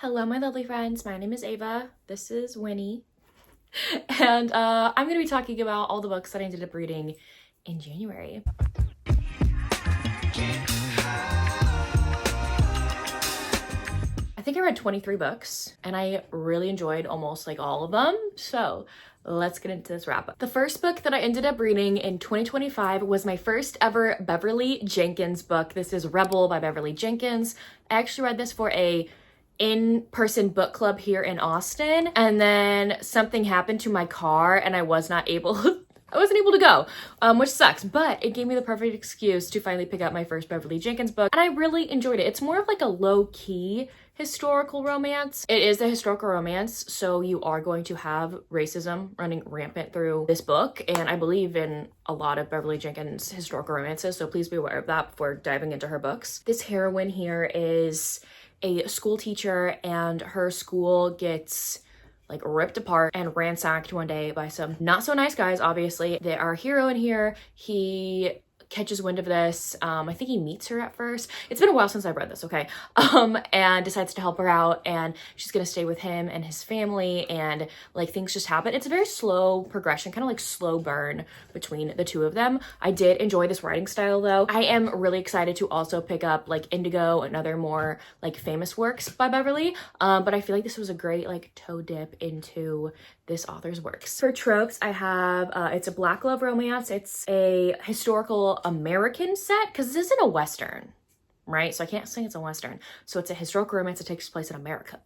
Hello, my lovely friends. My name is Ava. This is Winnie. And I'm going to be talking about all the books that I ended up reading in January. I think I read 23 books and I really enjoyed almost like all of them. So let's get into this wrap up. The first book that I ended up reading in 2025 was my first ever Beverly Jenkins book. This is Rebel by Beverly Jenkins. I actually read this for a in-person book club here in Austin, and then something happened to my car and I wasn't able to go, which sucks, but it gave me the perfect excuse to finally pick up my first Beverly Jenkins book, and I really enjoyed it. It's more of like a low-key historical romance. It is a historical romance, so you are going to have racism running rampant through this book, and I believe in a lot of Beverly Jenkins historical romances, so please be aware of that before diving into her books. This heroine here is a school teacher, and her school gets like ripped apart and ransacked one day by some not so nice guys. Obviously, our hero in here, he catches wind of this. I think he meets her at first. It's been a while since I've read this, okay? And decides to help her out, and she's gonna stay with him and his family, and like things just happen. It's a very slow progression, kind of like slow burn between the two of them. I did enjoy this writing style though. I am really excited to also pick up like Indigo and other more like famous works by Beverly, but I feel like this was a great like toe dip into this author's works. For tropes, I have, it's a black love romance. It's a historical American set, because this isn't a Western, right? So I can't say it's a Western. So it's a historical romance that takes place in America.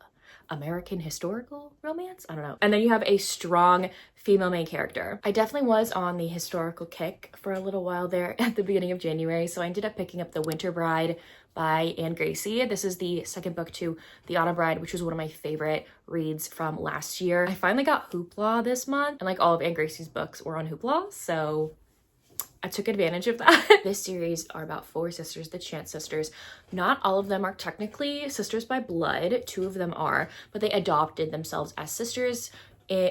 American historical romance? I don't know. And then you have a strong female main character. I definitely was on the historical kick for a little while there at the beginning of January, so I ended up picking up The Winter Bride by Anne Gracie. This is the second book to The Autumn Bride, which was one of my favorite reads from last year. I finally got Hoopla this month, and like all of Anne Gracie's books were on Hoopla, so I took advantage of that. This series are about four sisters, the Chance sisters. Not all of them are technically sisters by blood. Two of them are, but they adopted themselves as sisters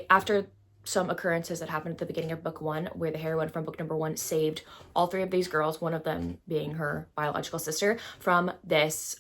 after some occurrences that happened at the beginning of book one, where the heroine from book number one saved all three of these girls, one of them being her biological sister, from this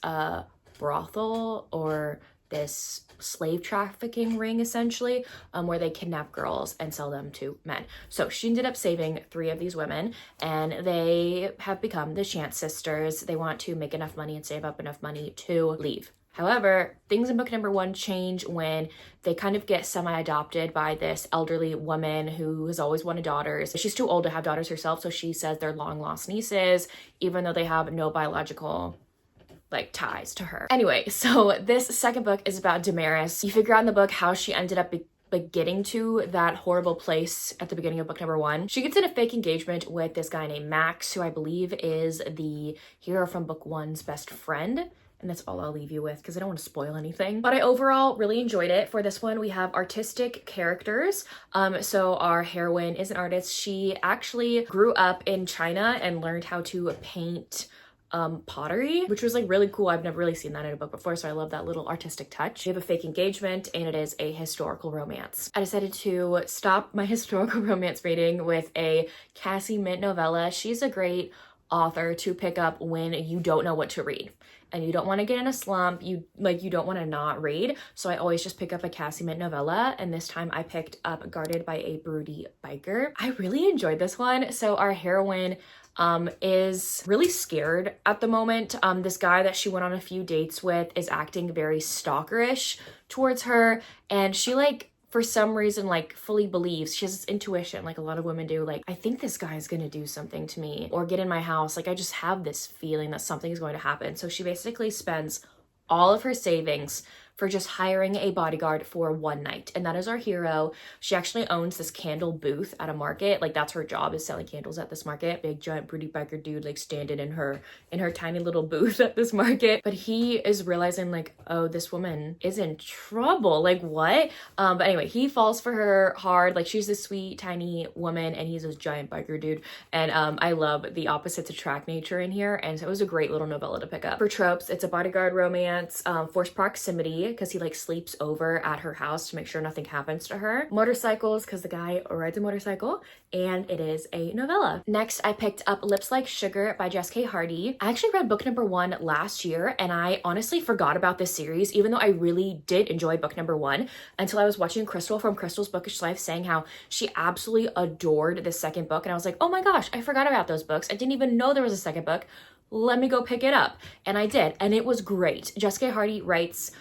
brothel or this slave trafficking ring, essentially, where they kidnap girls and sell them to men. So she ended up saving three of these women, and they have become the Chance sisters. They want to make enough money and save up enough money to leave. However, things in book number one change when they kind of get semi-adopted by this elderly woman who has always wanted daughters. She's too old to have daughters herself, so she says they're long-lost nieces, even though they have no biological like ties to her. Anyway, so this second book is about Damaris. You figure out in the book how she ended up getting to that horrible place at the beginning of book number one. She gets in a fake engagement with this guy named Max, who I believe is the hero from book one's best friend. And that's all I'll leave you with because I don't want to spoil anything. But I overall really enjoyed it. For this one, we have artistic characters. So our heroine is an artist. She actually grew up in China and learned how to paint pottery, which was like really cool. I've never really seen that in a book before, so I love that little artistic touch. We have a fake engagement, and it is a historical romance. I decided to stop my historical romance reading with a Cassie Mint novella. She's a great author to pick up when you don't know what to read and you don't want to get in a slump, you don't want to not read. So I always just pick up a Cassie Mint novella, and this time I picked up Guarded by a Broody Biker. I really enjoyed this one. So our heroine is really scared at the moment. This guy that she went on a few dates with is acting very stalkerish towards her, and she like for some reason like fully believes, she has this intuition like a lot of women do, like I think this guy is gonna do something to me or get in my house, like I just have this feeling that something is going to happen. So she basically spends all of her savings for just hiring a bodyguard for one night, and that is our hero. She actually owns this candle booth at a market. Like that's her job, is selling candles at this market. Big giant broody biker dude like standing in her tiny little booth at this market. But he is realizing like, oh, this woman is in trouble, like what? But anyway, he falls for her hard. Like she's this sweet tiny woman and he's this giant biker dude, and I love the opposites attract nature in here, and so it was a great little novella to pick up. For tropes, it's a bodyguard romance, forced proximity. because he like sleeps over at her house to make sure nothing happens to her. Motorcycles, because the guy rides a motorcycle, and it is a novella. Next, I picked up Lips Like Sugar by Jess K. Hardy. I actually read book number 1 last year, and I honestly forgot about this series, even though I really did enjoy book number 1, until I was watching Crystal from Crystal's Bookish Life saying how she absolutely adored the second book, and I was like, oh my gosh, I forgot about those books. I didn't even know there was a second book. Let me go pick it up. And I did, and it was great. Jessica Hardy writes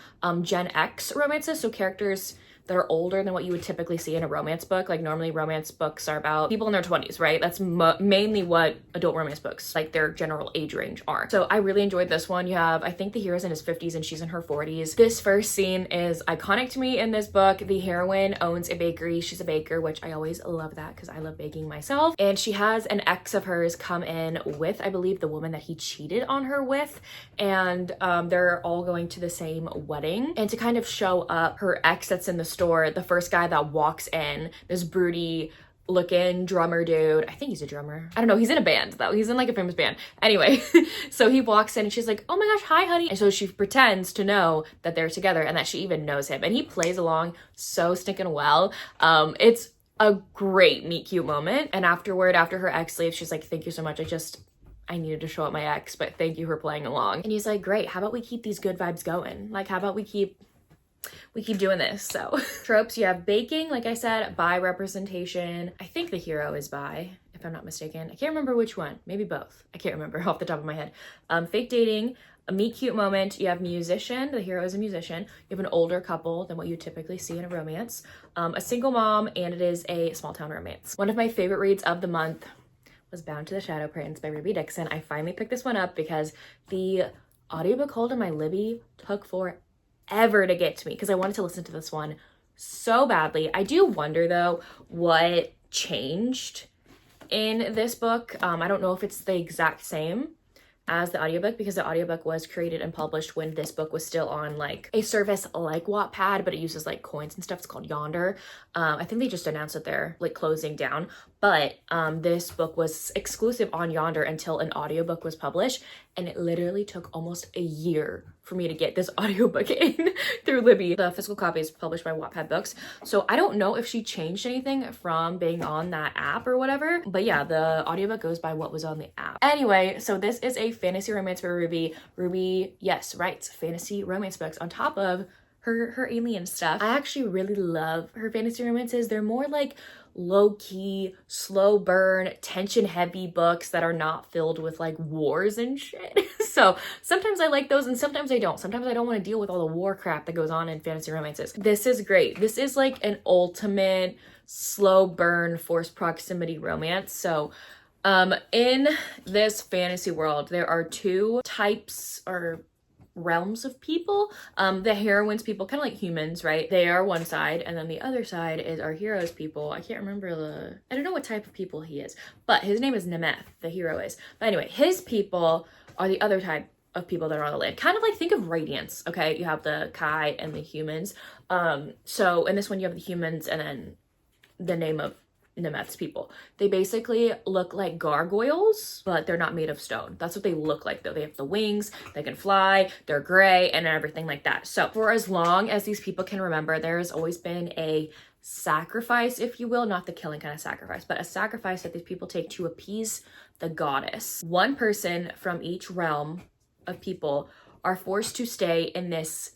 Gen X romances, so characters that are older than what you would typically see in a romance book. Like normally romance books are about people in their 20s, right? That's mainly what adult romance books, like their general age range are. So I really enjoyed this one. You have, I think the hero's in his 50s and she's in her 40s. This first scene is iconic to me in this book. The heroine owns a bakery. She's a baker, which I always love that because I love baking myself. And she has an ex of hers come in with, I believe, the woman that he cheated on her with. And they're all going to the same wedding. And to kind of show up her ex that's in the store, the first guy that walks in, this broody looking drummer dude, I think he's a drummer, I don't know, he's in a band though, he's in like a famous band anyway. So he walks in and she's like, oh my gosh, hi honey, and so she pretends to know that they're together and that she even knows him, and he plays along so stinking well. It's a great meet cute moment. And afterward, after her ex leaves, she's like, thank you so much, I needed to show up my ex, but thank you for playing along. And he's like, great, how about we keep these good vibes going? Like, how about we keep doing this? So tropes, you have baking, like I said, bi representation. I think the hero is bi, if I'm not mistaken. I can't remember which one, maybe both. I can't remember off the top of my head. Fake dating, a meet cute moment. You have musician, the hero is a musician. You have an older couple than what you typically see in a romance. A single mom, and it is a small town romance. One of my favorite reads of the month was Bound to the Shadow Prince by Ruby Dixon. I finally picked this one up because the audiobook hold on my Libby took forever to get to me because I wanted to listen to this one so badly. I do wonder though what changed in this book. I don't know if it's the exact same as the audiobook because the audiobook was created and published when this book was still on like a service like Wattpad, but it uses like coins and stuff. It's called Yonder. I think they just announced that they're like closing down, but this book was exclusive on Yonder until an audiobook was published, and it literally took almost a year for me to get this audiobook in through Libby. The physical copy is published by Wattpad Books, so I don't know if she changed anything from being on that app or whatever, but yeah, the audiobook goes by what was on the app. Anyway, so this is a fantasy romance for Ruby. Ruby, yes, writes fantasy romance books on top of her alien stuff. I actually really love her fantasy romances. They're more like low-key, slow burn, tension-heavy books that are not filled with like wars and shit. So sometimes I like those and sometimes I don't. Sometimes I don't want to deal with all the war crap that goes on in fantasy romances. This is great. This is like an ultimate slow burn, forced proximity romance. So in this fantasy world, there are two types or realms of people. The heroine's people, kind of like humans, right? They are one side, and then the other side is our hero's people. I can't remember I don't know what type of people he is, but his name is Nemeth, the hero is. But anyway, his people are the other type of people that are on the land. Kind of like, think of Radiance, okay? You have the Kai and the humans. So in this one, you have the humans and then the name of Nemeth's people. They basically look like gargoyles, but they're not made of stone. That's what they look like though. They have the wings, they can fly, they're gray and everything like that. So for as long as these people can remember, there has always been a sacrifice, if you will, not the killing kind of sacrifice, but a sacrifice that these people take to appease the goddess. One person from each realm of people are forced to stay in this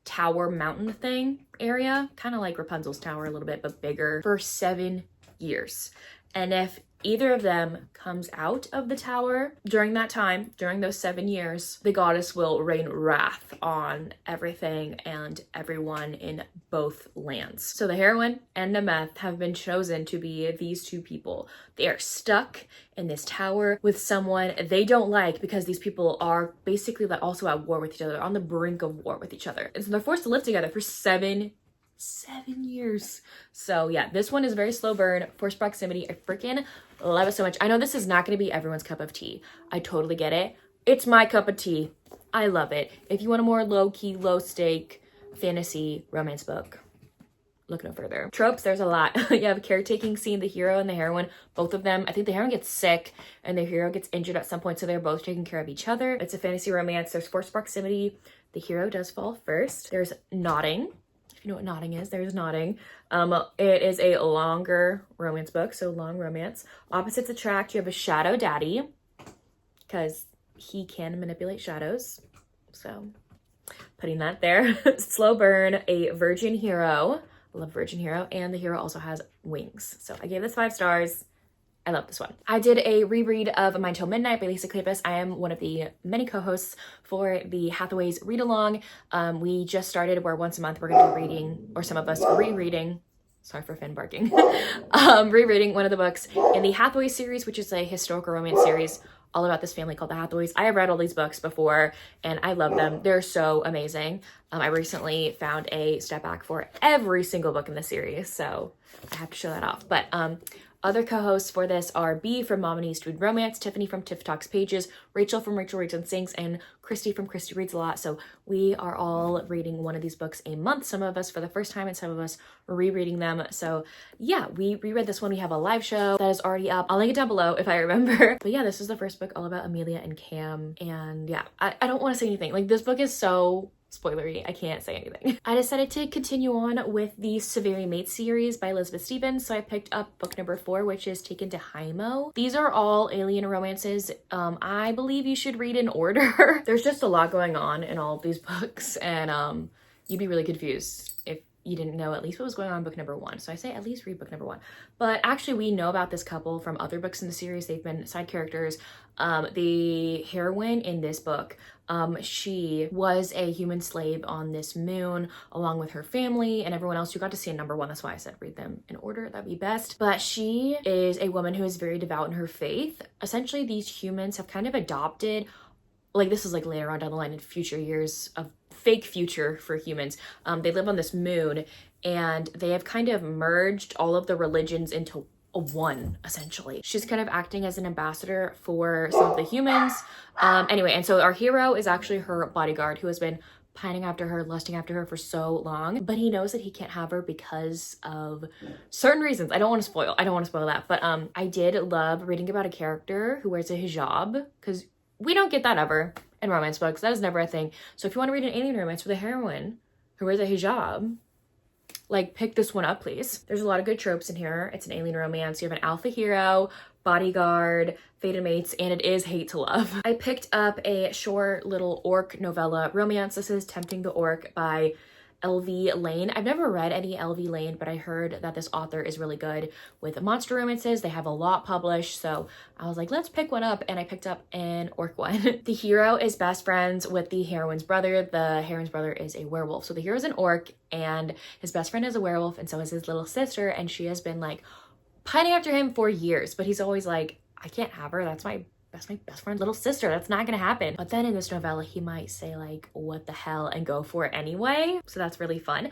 tower mountain thing area, kind of like Rapunzel's tower a little bit, but bigger, for 7 years. And if either of them comes out of the tower during that time, during those 7 years, the goddess will rain wrath on everything and everyone in both lands. So the heroine and Nemeth have been chosen to be these two people. They are stuck in this tower with someone they don't like because these people are basically also at war with each other, on the brink of war with each other. And so they're forced to live together for 7 years. So yeah, this one is very slow burn, forced proximity. I freaking love it so much. I know this is not going to be everyone's cup of tea. I totally get it. It's my cup of tea. I love it. If you want a more low-key, low-stake fantasy romance book, look no further. Tropes, there's a lot. You have a caretaking scene, the hero and the heroine, both of them. I think the heroine gets sick and the hero gets injured at some point, so they're both taking care of each other. It's a fantasy romance. There's forced proximity. The hero does fall first. There's nodding. If you know what nodding is, there's nodding. It is a longer romance book, so long romance. Opposites attract. You have a shadow daddy because he can manipulate shadows. So putting that there. Slow burn, a virgin hero. I love virgin hero. And the hero also has wings. So I gave this 5 stars. I love this one. I did a reread of Mine Till Midnight by Lisa Kleypas. I am one of the many co-hosts for the Hathaway's read along. We just started where once a month we're gonna be reading, or some of us rereading, sorry for Finn barking, rereading one of the books in the Hathaway series, which is a historical romance series all about this family called the Hathaways. I have read all these books before and I love them. They're so amazing. I recently found a step back for every single book in the series, so I have to show that off. But other co-hosts for this are B from Mom and East Read Romance, Tiffany from Tiff Talks Pages, Rachel from Rachel Reads and Sings, and Christy from Christy Reads a Lot. So we are all reading one of these books a month, some of us for the first time and some of us rereading them. So yeah, we reread this one. We have a live show that is already up. I'll link it down below if I remember. But yeah, this is the first book all about Amelia and Cam. And yeah, I don't want to say anything. Like, this book is so spoilery, I can't say anything. I decided to continue on with the Severe Mates series by Elizabeth Stevens, so I picked up book number 4, which is Taken to Haimo. These are all alien romances. I believe you should read in order. There's just a lot going on in all of these books, and you'd be really confused if you didn't know at least what was going on in book number 1. So I say at least read book number 1. But actually we know about this couple from other books in the series. They've been side characters. The heroine in this book, she was a human slave on this moon along with her family and everyone else. You got to see in number 1. That's why I said read them in order. That'd be best. But she is a woman who is very devout in her faith. Essentially, these humans have kind of adopted, like, this is like later on down the line in future years of fake future for humans. They live on this moon and they have kind of merged all of the religions into one, essentially. She's kind of acting as an ambassador for some of the humans. Anyway, and so our hero is actually her bodyguard who has been pining after her, lusting after her for so long, but he knows that he can't have her because of certain reasons. I don't want to spoil that, but I did love reading about a character who wears a hijab, because we don't get that ever in romance books. That is never a thing. So if you want to read an alien romance with a heroine who wears a hijab, like, pick this one up, please. There's a lot of good tropes in here. It's an alien romance. You have an alpha hero, bodyguard, fated mates, and it is hate to love. I picked up a short little orc novella romance. This is Tempting the Orc by L.V. Lane. I've never read any L.V. Lane, but I heard that this author is really good with monster romances. They have a lot published, so I was like, let's pick one up, and I picked up an orc one. The hero is best friends with the heroine's brother. The heroine's brother is a werewolf. So the hero's an orc, and his best friend is a werewolf, and so is his little sister, and she has been, like, pining after him for years, but he's always like, I can't have her. That's my best friend's little sister. That's not gonna happen. But then in this novella, he might say, like, what the hell, and go for it anyway. So that's really fun.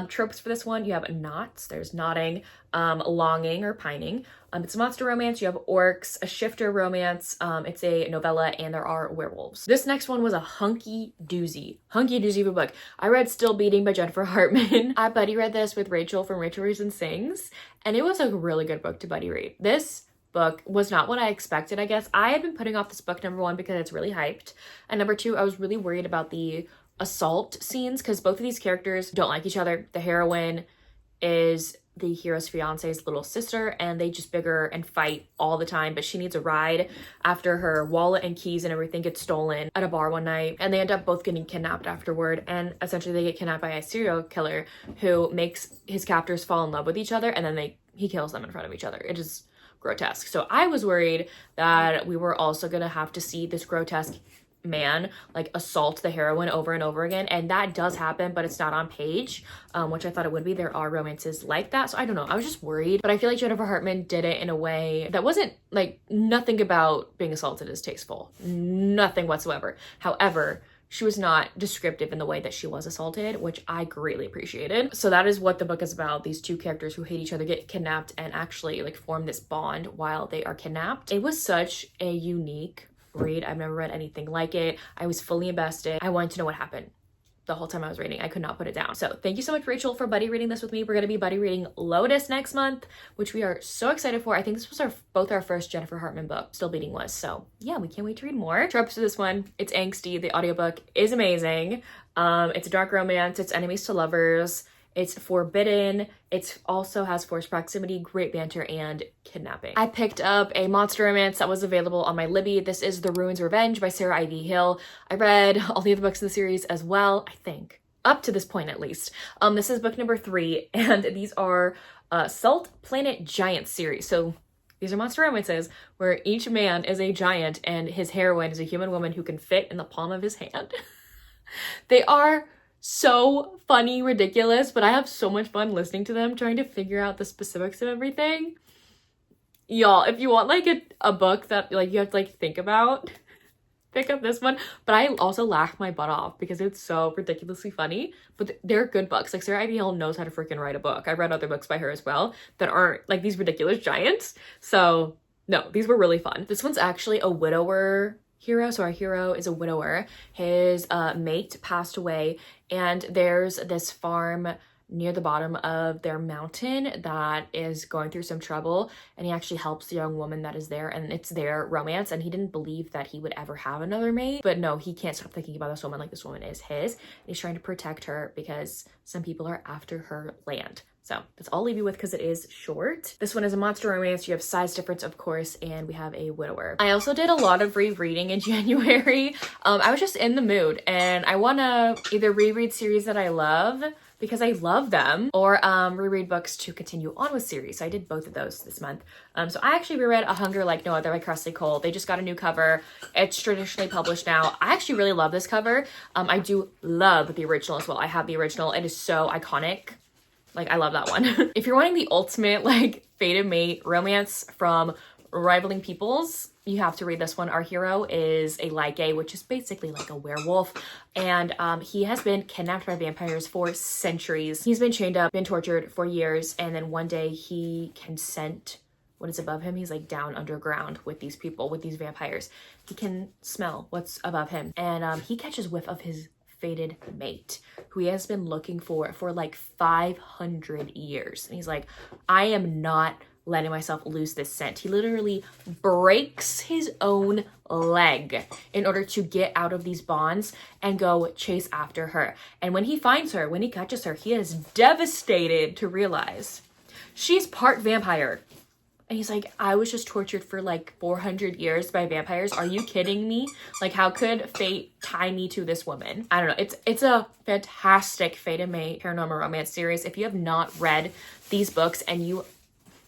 Tropes for this one, you have knots. There's nodding, longing or pining. It's a monster romance. You have orcs, a shifter romance. It's a novella, and there are werewolves. This next one was a hunky doozy of a book. I read Still Beating by Jennifer Hartman. I buddy read this with Rachel from Rachel Reads and Sings, and it was a really good book to buddy read. This book was not what I expected, I guess. I had been putting off this book, number 1, because it's really hyped, and number 2, I was really worried about the assault scenes because both of these characters don't like each other. The heroine is the hero's fiance's little sister, and they just bigger and fight all the time, but she needs a ride after her wallet and keys and everything gets stolen at a bar one night, and they end up both getting kidnapped afterward, and essentially they get kidnapped by a serial killer who makes his captors fall in love with each other, and then he kills them in front of each other. It is grotesque. So I was worried that we were also gonna have to see this grotesque man like assault the heroine over and over again, and that does happen, but it's not on page, which I thought it would be. There are romances like that, so I don't know, I was just worried, but I feel like Jennifer Hartman did it in a way that wasn't, like, nothing about being assaulted is tasteful, nothing whatsoever. However, she was not descriptive in the way that she was assaulted, which I greatly appreciated. So that is what the book is about. These two characters who hate each other get kidnapped and actually, like, form this bond while they are kidnapped. It was such a unique read. I've never read anything like it. I was fully invested. I wanted to know what happened. the whole time I was reading. I could not put it down. So thank you so much, Rachel, for buddy reading this with me. We're going to be buddy reading Lotus next month, which we are so excited for. I think this was both our first Jennifer Hartman book. Still Beating was. So yeah, we can't wait to read more. Tropes for this one. It's angsty. The audiobook is amazing. It's a dark romance. It's enemies to lovers. It's forbidden. It also has forced proximity, great banter, and kidnapping. I picked up a monster romance that was available on my Libby. This is The Ruin's Revenge by Sarah Ivy Hill. I read all the other books in the series as well, I think. Up to this point, at least. This is book number 3, and these are Salt Planet Giant series. So these are monster romances where each man is a giant and his heroine is a human woman who can fit in the palm of his hand. They are so funny, ridiculous, but I have so much fun listening to them, trying to figure out the specifics of everything. Y'all, if you want like a book that like you have to like think about, pick up this one. But I also laugh my butt off because it's so ridiculously funny, but they're good books. Like Sarah Ivy Hill knows how to freaking write a book. I read other books by her as well that aren't like these ridiculous giants. So no, these were really fun. This one's actually a widower hero. So our hero is a widower. His mate passed away, and there's this farm near the bottom of their mountain that is going through some trouble, and he actually helps the young woman that is there, and it's their romance. And he didn't believe that he would ever have another mate, but no, he can't stop thinking about this woman like this woman is his, and he's trying to protect her because some people are after her land. So that's all I'll leave you with because it is short. This one is a monster romance. You have size difference, of course, and we have a widower. I also did a lot of rereading in January. I was just in the mood, and I want to either reread series that I love because I love them, or reread books to continue on with series. So I did both of those this month. So I actually reread A Hunger Like No Other by Cressley Cole. They just got a new cover. It's traditionally published now. I actually really love this cover. I do love the original as well. I have the original. It is so iconic. Like, I love that one. If you're wanting the ultimate, like, fated mate romance from rivaling peoples, you have to read this one. Our hero is a Lygae, which is basically like a werewolf. And he has been kidnapped by vampires for centuries. He's been chained up, been tortured for years. And then one day he can scent what is above him. He's like down underground with these people, with these vampires. He can smell what's above him. And he catches whiff of his fated mate, who he has been looking for like 500 years. And he's like, I am not letting myself lose this scent. He literally breaks his own leg in order to get out of these bonds and go chase after her. And when he finds her, when he catches her, he is devastated to realize she's part vampire. And he's like, I was just tortured for like 400 years by vampires. Are you kidding me? Like, how could fate tie me to this woman? I don't know. It's a fantastic fated mate paranormal romance series. If you have not read these books and you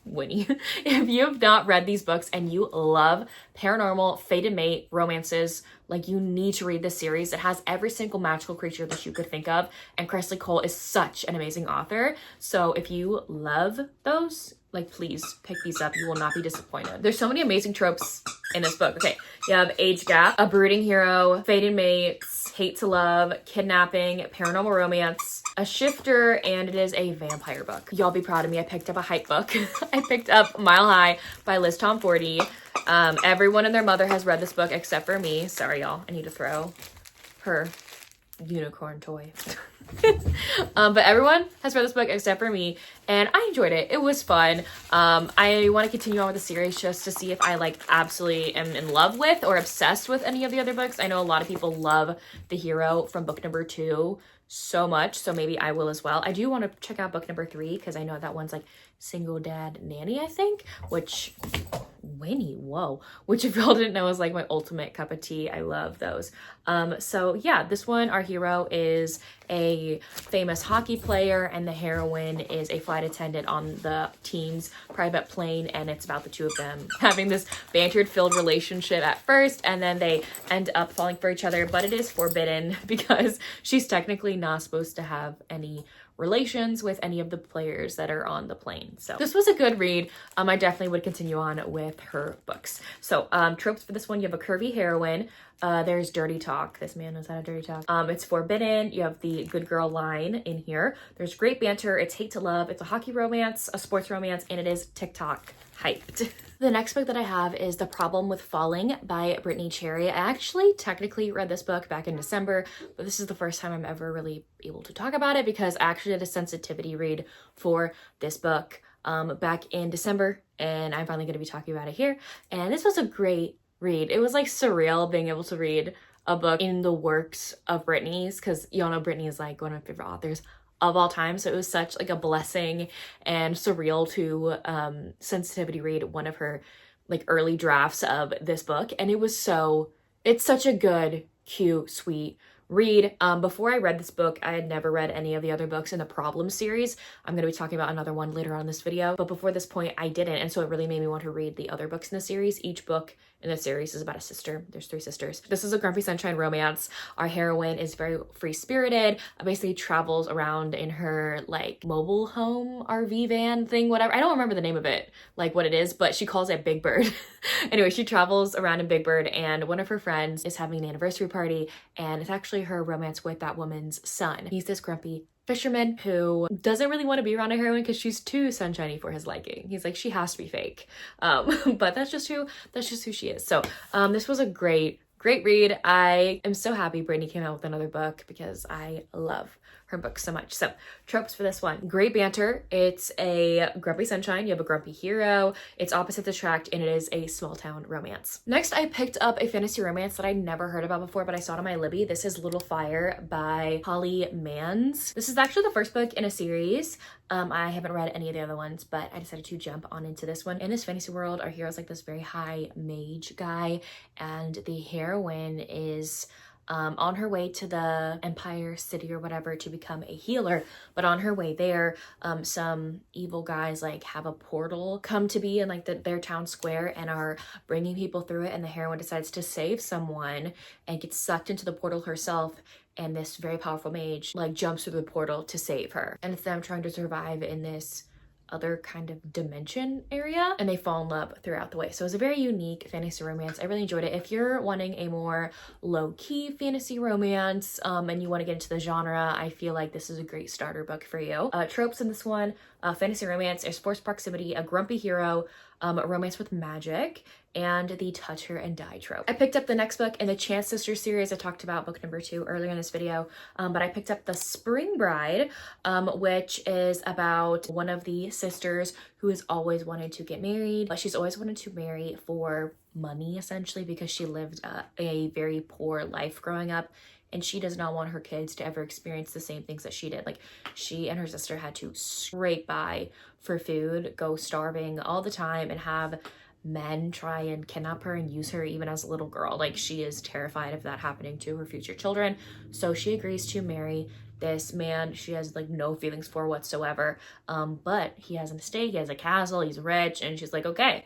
Winnie. If you have not read these books and you love paranormal, fated mate romances, like, you need to read this series. It has every single magical creature that you could think of, and Cressley Cole is such an amazing author. So if you love those, like, please pick these up. You will not be disappointed. There's so many amazing tropes in this book. Okay, you have age gap, a brooding hero, fated mates, hate to love, kidnapping, paranormal romance, a shifter, and it is a vampire book. Y'all be proud of me. I picked up a hype book. I picked up Mile High by Liz Tom-Forty. Everyone and their mother has read this book except for me. Sorry, y'all. I need to throw her unicorn toy. But everyone has read this book except for me, and I enjoyed it. It was fun. I want to continue on with the series just to see if I like absolutely am in love with or obsessed with any of the other books. I know a lot of people love the hero from book number 2 so much, so maybe I will as well. I do want to check out book number 3 because I know that one's like single dad nanny, I think, which Winnie, whoa, which if y'all didn't know is like my ultimate cup of tea. I love those. So yeah, this one, our hero is a famous hockey player and the heroine is a flight attendant on the team's private plane, and it's about the two of them having this banter-filled relationship at first, and then they end up falling for each other, but it is forbidden because she's technically not supposed to have any relations with any of the players that are on the plane. So this was a good read. I definitely would continue on with her books. So tropes for this one, you have a curvy heroine, There's dirty talk. This man knows how to dirty talk. It's forbidden. You have the good girl line in here. There's great banter. It's hate to love. It's a hockey romance, a sports romance, and it is TikTok hyped. The next book that I have is The Problem with Falling by Brittany Cherry. I actually technically read this book back in December, but this is the first time I'm ever really able to talk about it because I actually did a sensitivity read for this book back in December, and I'm finally going to be talking about it here. And this was a great read. It was like surreal being able to read a book in the works of Brittany's, because y'all know Brittany is like one of my favorite authors of all time. So it was such like a blessing and surreal to sensitivity read one of her like early drafts of this book. And it's such a good, cute, sweet read. Before I read this book, I had never read any of the other books in the Problem series. I'm going to be talking about another one later on in this video, but before this point I didn't, and so it really made me want to read the other books in the series. Each book in the series is about a sister. There's 3 sisters. This is a Grumpy Sunshine romance. Our heroine is very free-spirited, basically travels around in her like mobile home RV van thing, whatever. I don't remember the name of it, like what it is, but she calls it Big Bird. Anyway, she travels around in Big Bird, and one of her friends is having an anniversary party, and it's actually her romance with that woman's son. He's this grumpy fisherman who doesn't really want to be around a heroine because she's too sunshiny for his liking. He's like, she has to be fake. But that's just who she is. So this was a great read. I am so happy Brittany came out with another book because I love her books so much. So tropes for this one: great banter. It's a Grumpy Sunshine. You have a grumpy hero. It's opposites attract, and it is a small town romance. Next, I picked up a fantasy romance that I never heard about before, but I saw it on my Libby. This is Little Fire by Holly Manns. This is actually the first book in a series. I haven't read any of the other ones, but I decided to jump on into this one. In this fantasy world, our hero's like this very high mage guy, and the heroine is on her way to the Empire City or whatever to become a healer. But on her way there, some evil guys like have a portal come to be in like their town square and are bringing people through it. And the heroine decides to save someone and gets sucked into the portal herself. And this very powerful mage like jumps through the portal to save her. And it's them trying to survive in this other kind of dimension area, and they fall in love throughout the way. So it's a very unique fantasy romance. I really enjoyed it. If you're wanting a more low-key fantasy romance and you want to get into the genre, I feel like this is a great starter book for you. Tropes in this one: fantasy romance, a sports proximity, a grumpy hero, a romance with magic, and the touch her and die trope. I picked up the next book in the Chance Sisters series. I talked about book number 2 earlier in this video, but I picked up The Spring Bride, which is about one of the sisters who has always wanted to get married, but she's always wanted to marry for money, essentially, because she lived a very poor life growing up, and she does not want her kids to ever experience the same things that she did. Like, she and her sister had to scrape by for food, go starving all the time, and have men try and kidnap her and use her even as a little girl. Like, she is terrified of that happening to her future children. So she agrees to marry this man she has like no feelings for whatsoever. But he has an estate, he has a castle, he's rich, and she's like, okay,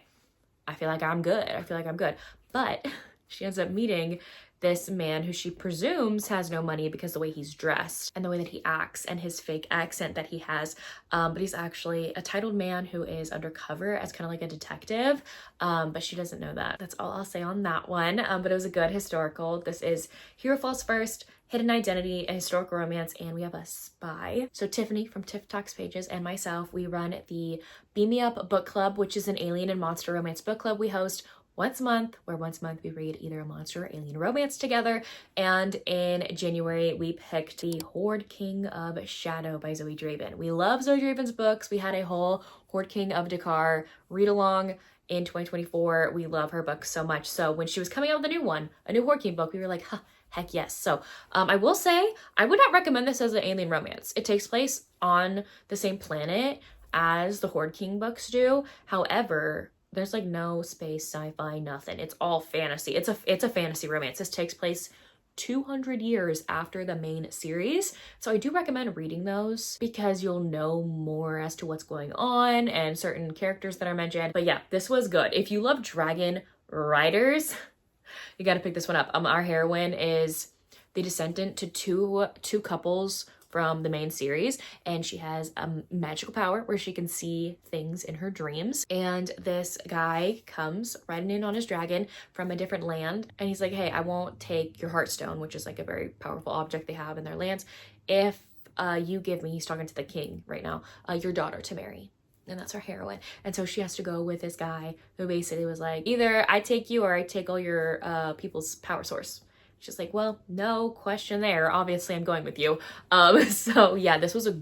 I feel like I'm good. But she ends up meeting this man who she presumes has no money because the way he's dressed and the way that he acts and his fake accent that he has. But he's actually a titled man who is undercover as kind of like a detective. But she doesn't know that. That's all I'll say on that one. But it was a good historical. This is Hero Falls First, Hidden Identity, a historical romance, and we have a spy. So Tiffany from TikTok's pages and myself, we run the Beam Me Up Book Club, which is an alien and monster romance book club we host once a month, where once a month we read either a monster or alien romance together. And in January, we picked The Horde King of Shadow by Zoe Draven. We love Zoe Draven's books. We had a whole Horde King of Dakar read along in 2024. We love her books so much. So when she was coming out with a new one, a new Horde King book, we were like, huh, heck yes. So I will say, I would not recommend this as an alien romance. It takes place on the same planet as the Horde King books do. However, there's like no space, sci-fi, nothing. It's all fantasy. It's a fantasy romance. This takes place 200 years after the main series. So I do recommend reading those because you'll know more as to what's going on and certain characters that are mentioned. But yeah, this was good. If you love dragon riders, you got to pick this one up. Our heroine is the descendant to two couples from the main series, and she has a magical power where she can see things in her dreams. And this guy comes riding in on his dragon from a different land, and he's like, hey, I won't take your heartstone, which is like a very powerful object they have in their lands, if you give me, he's talking to the king right now, your daughter to marry. And that's our heroine. And so she has to go with this guy who basically was like, either I take you or I take all your people's power source. She's like, well, no question there. Obviously, I'm going with you. So yeah, this was a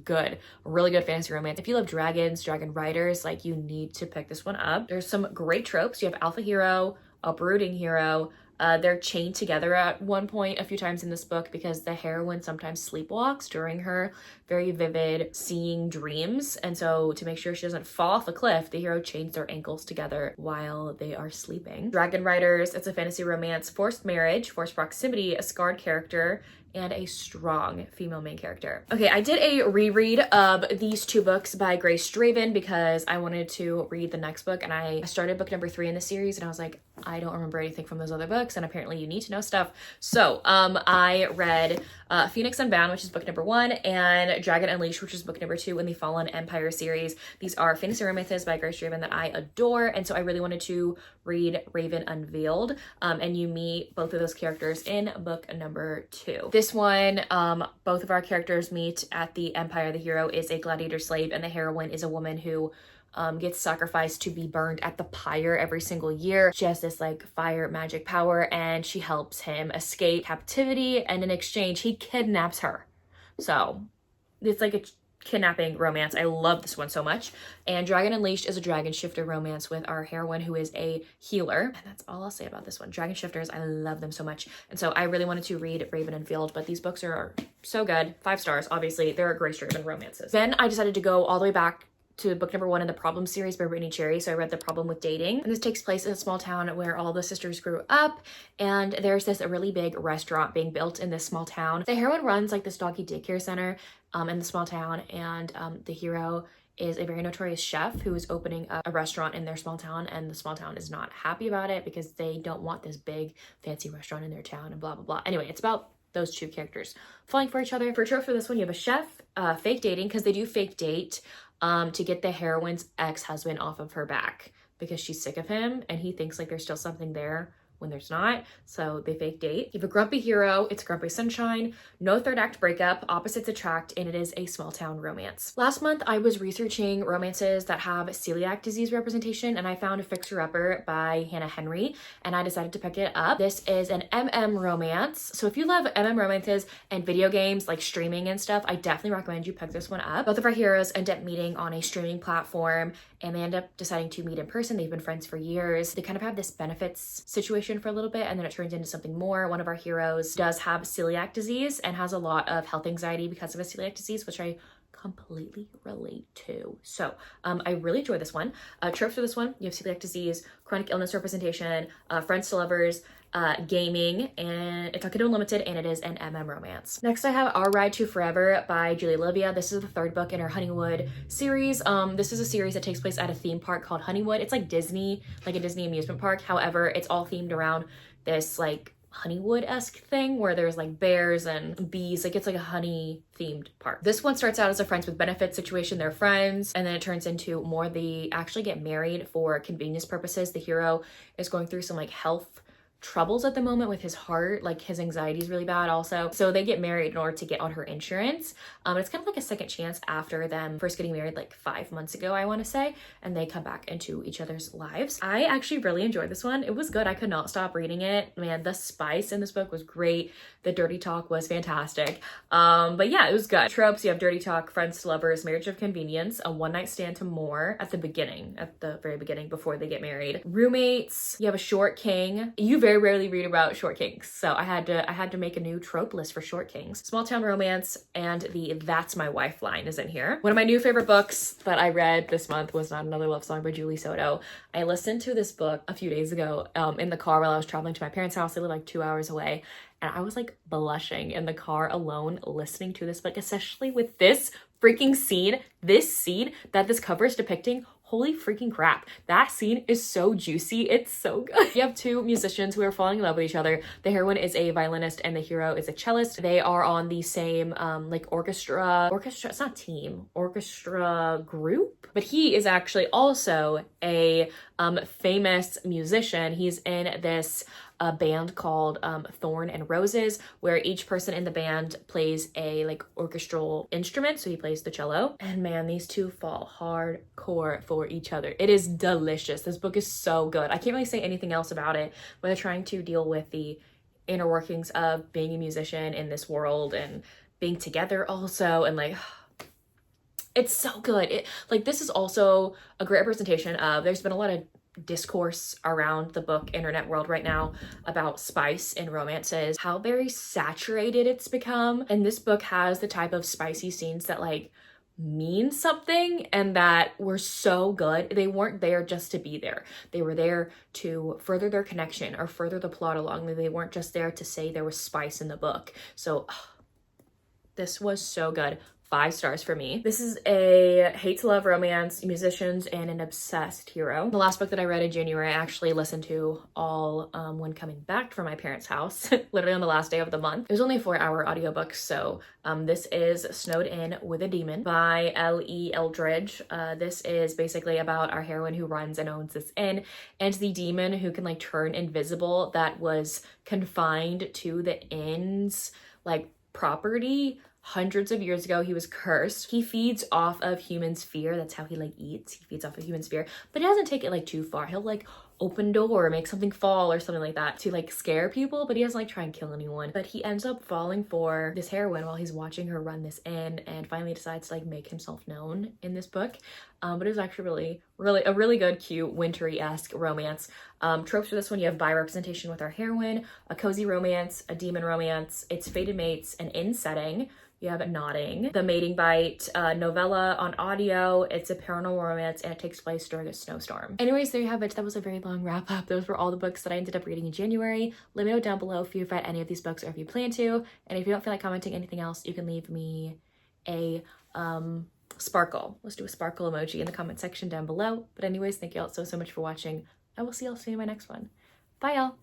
really good fantasy romance. If you love dragons, dragon riders, like, you need to pick this one up. There's some great tropes. You have alpha hero, uprooting hero. They're chained together at one point a few times in this book because the heroine sometimes sleepwalks during her very vivid seeing dreams. And so to make sure she doesn't fall off a cliff, the hero chains their ankles together while they are sleeping. Dragon Riders, it's a fantasy romance, forced marriage, forced proximity, a scarred character, and a strong female main character. Okay, I did a reread of these two books by Grace Draven because I wanted to read the next book, and I started book number 3 in the series, and I was like, I don't remember anything from those other books, and apparently you need to know stuff. So I read Phoenix Unbound, which is book number 1, and Dragon Unleashed, which is book number 2 in the Fallen Empire series. These are fantasy romances by Grace Draven that I adore, and so I really wanted to read Raven Unveiled, and you meet both of those characters in book number 2. This one, both of our characters meet at the Empire. The hero is a gladiator slave, and the heroine is a woman who gets sacrificed to be burned at the pyre every single year. She has this like fire magic power, and she helps him escape captivity, and in exchange he kidnaps her. So it's like a kidnapping romance. I love this one so much. And Dragon Unleashed is a dragon shifter romance with our heroine who is a healer. And that's all I'll say about this one. Dragon shifters, I love them so much. And so I really wanted to read Raven Unveiled, but these books are so good. 5 stars, obviously. They're Grace Draven romances. Then I decided to go all the way back to book number 1 in the Problem series by Brittany Cherry. So I read The Problem with Dating. And this takes place in a small town where all the sisters grew up. And there's this really big restaurant being built in this small town. The heroine runs like this doggy daycare center in the small town. And the hero is a very notorious chef who is opening up a restaurant in their small town. And the small town is not happy about it because they don't want this big fancy restaurant in their town and blah, blah, blah. Anyway, it's about those two characters falling for each other. For a trope for this one, you have a chef, fake dating, because they do fake date to get the heroine's ex-husband off of her back because she's sick of him and he thinks like there's still something there when there's not. So they fake date. You have a grumpy hero. It's Grumpy Sunshine. No third act breakup. Opposites attract, and it is a small town romance. Last month, I was researching romances that have celiac disease representation, and I found a Fixer Upper by Hannah Henry, and I decided to pick it up. This is an MM romance. So if you love MM romances and video games, like streaming and stuff, I definitely recommend you pick this one up. Both of our heroes end up meeting on a streaming platform, and they end up deciding to meet in person. They've been friends for years. They kind of have this benefits situation for a little bit, and then it turns into something more. One of our heroes does have celiac disease and has a lot of health anxiety because of a celiac disease, which I completely relate to. So I really enjoyed this one. Tropes for this one, you have celiac disease, chronic illness representation, friends to lovers, gaming, and it's Akado Unlimited, and it is an MM romance. Next, I have Our Ride to Forever by Julie Olivia. This is the 3rd book in her Honeywood series. This is a series that takes place at a theme park called Honeywood. It's like Disney, like a Disney amusement park. However, it's all themed around this like Honeywood-esque thing where there's like bears and bees. Like it's like a honey themed park. This one starts out as a friends with benefits situation. They're friends, and then it turns into more they actually get married for convenience purposes. The hero is going through some like health troubles at the moment with his heart, like his anxiety is really bad also. So they get married in order to get on her insurance. It's kind of like a second chance after them first getting married like 5 months ago, I want to say, and they come back into each other's lives. I actually really enjoyed this one. It was good. I could not stop reading it. Man, the spice in this book was great. The dirty talk was fantastic. But yeah, it was good. Tropes, you have dirty talk, friends to lovers, marriage of convenience, a one night stand to more at the very beginning before they get married. Roommates, you have a short king. You very rarely read about short kings, so I had to make a new trope list for short kings. Small town romance, and the That's My Wife line is in here. One of my new favorite books that I read this month was Not Another Love Song by Julie Soto. I listened to this book a few days ago in the car while I was traveling to my parents' house. They live like 2 hours away, and I was like blushing in the car alone listening to this book, especially with this freaking scene, this scene that this cover is depicting. holy freaking crap, that scene is so juicy. It's so good. You have two musicians who are falling in love with each other. The heroine is a violinist and the hero is a cellist. They are on the same like orchestra, it's not team, orchestra group, but he is actually also a famous musician. He's in this band called Thorn and Roses, where each person in the band plays a like orchestral instrument. So he plays the cello, and man, these two fall hardcore for each other. It is delicious. This book is so good. I can't really say anything else about it, but they're trying to deal with the inner workings of being a musician in this world and being together also, and like it's so good. This is also a great representation of, there's been a lot of discourse around the book internet world right now about spice in romances, how very saturated it's become, and this book has the type of spicy scenes that like mean something and that were so good. They weren't there just to be there. They were there to further their connection or further the plot along. They weren't just there to say there was spice in the book. So this was so good. 5 stars for me. This is a hate to love romance, musicians, and an obsessed hero. The last book that I read in January, I actually listened to all when coming back from my parents' house, literally on the last day of the month. It was only a 4-hour audiobook, so this is Snowed In with a Demon by L.E. Eldridge. This is basically about our heroine who runs and owns this inn, and the demon who can like turn invisible that was confined to the inn's like property. Hundreds of years ago, he was cursed. He feeds off of humans' fear. That's how he like eats. He feeds off of humans' fear, but he doesn't take it like too far. He'll like open door, make something fall or something like that to like scare people, but he doesn't like try and kill anyone. But he ends up falling for this heroine while he's watching her run this inn, and finally decides to like make himself known in this book. But it was actually a really good, cute, wintry-esque romance. Tropes for this one, you have bi-representation with our heroine, a cozy romance, a demon romance, it's fated mates, an inn setting. You have Nodding, the Mating Bite, novella on audio. It's a paranormal romance and it takes place during a snowstorm. Anyways, there you have it. That was a very long wrap up. Those were all the books that I ended up reading in January. Let me know down below if you've read any of these books or if you plan to. And if you don't feel like commenting anything else, you can leave me a sparkle. Let's do a sparkle emoji in the comment section down below. But anyways, thank you all so much for watching. I will see y'all soon in my next one. Bye y'all.